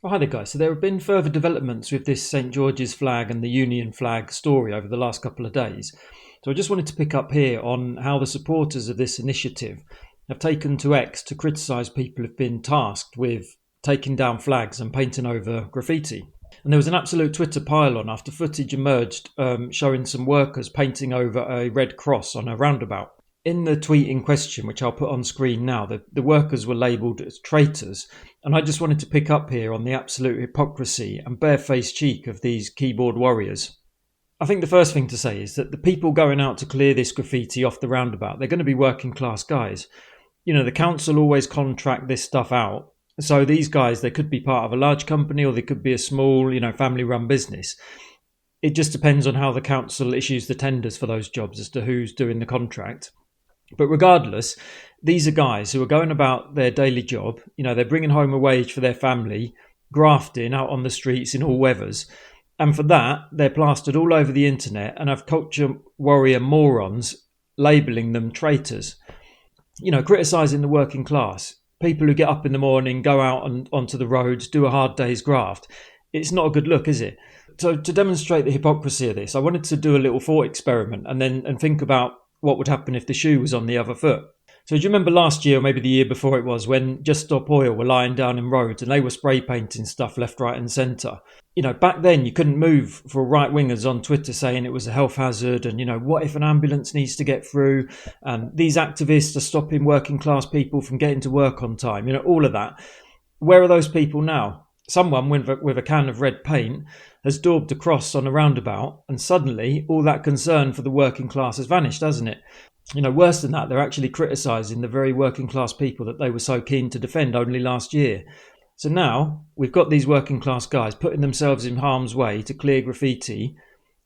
Oh, hi there, guys. So there have been further developments with this St George's flag and the Union flag story over the last couple of days. So I just wanted to pick up here on how the supporters of this initiative have taken to X to criticise people who've been tasked with taking down flags and painting over graffiti. And there was an absolute Twitter pile-on after footage emerged showing some workers painting over a red cross on a roundabout. In the tweet in question, which I'll put on screen now, the workers were labelled as traitors. And I just wanted to pick up here on the absolute hypocrisy and barefaced cheek of these keyboard warriors. I think the first thing to say is that the people going out to clear this graffiti off the roundabout, they're going to be working class guys. You know, the council always contract this stuff out. So these guys, they could be part of a large company or they could be a small, family run business. It just depends on how the council issues the tenders for those jobs as to who's doing the contract. But regardless, these are guys who are going about their daily job. They're bringing home a wage for their family, grafting out on the streets in all weathers. And for that, they're plastered all over the internet and have culture warrior morons labelling them traitors. Criticising the working class, people who get up in the morning, go out onto the roads, do a hard day's graft. It's not a good look, is it? So to demonstrate the hypocrisy of this, I wanted to do a little thought experiment and think about what would happen if the shoe was on the other foot. So do you remember last year, or maybe the year before it was, when Just Stop Oil were lying down in roads and they were spray painting stuff left, right and centre? Back then you couldn't move for right-wingers on Twitter saying it was a health hazard and, what if an ambulance needs to get through? And these activists are stopping working class people from getting to work on time, all of that. Where are those people now? Someone with a can of red paint has daubed a cross on a roundabout and suddenly all that concern for the working class has vanished, hasn't it? Worse than that, they're actually criticising the very working class people that they were so keen to defend only last year. So now we've got these working class guys putting themselves in harm's way to clear graffiti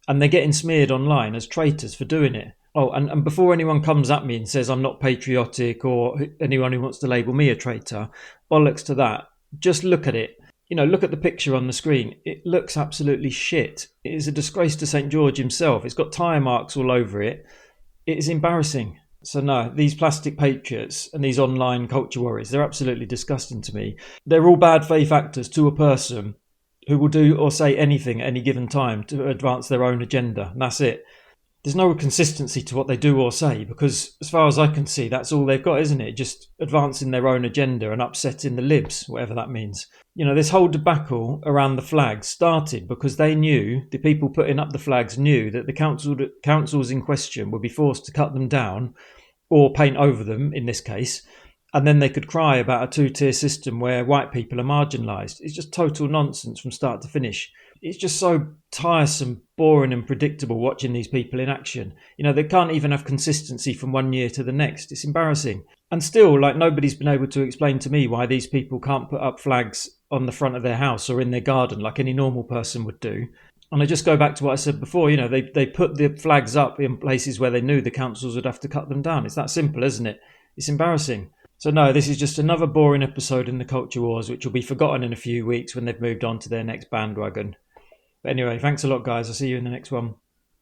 and they're getting smeared online as traitors for doing it. Oh, and before anyone comes at me and says I'm not patriotic or anyone who wants to label me a traitor, bollocks to that. Just look at it. Look at the picture on the screen. It looks absolutely shit. It is a disgrace to St George himself. It's got tyre marks all over it. It is embarrassing. So no, these plastic patriots and these online culture warriors, they're absolutely disgusting to me. They're all bad faith actors to a person who will do or say anything at any given time to advance their own agenda. And that's it. There's no consistency to what they do or say because as far as I can see, that's all they've got, isn't it? Just advancing their own agenda and upsetting the libs, whatever that means. This whole debacle around the flags started because they knew, the people putting up the flags knew that the councils in question would be forced to cut them down or paint over them in this case. And then they could cry about a two-tier system where white people are marginalised. It's just total nonsense from start to finish. It's just so tiresome, boring and predictable watching these people in action. They can't even have consistency from one year to the next. It's embarrassing. And still, nobody's been able to explain to me why these people can't put up flags on the front of their house or in their garden like any normal person would do. And I just go back to what I said before, they put the flags up in places where they knew the councils would have to cut them down. It's that simple, isn't it? It's embarrassing. So no, this is just another boring episode in the culture wars, which will be forgotten in a few weeks when they've moved on to their next bandwagon. But anyway, thanks a lot, guys. I'll see you in the next one.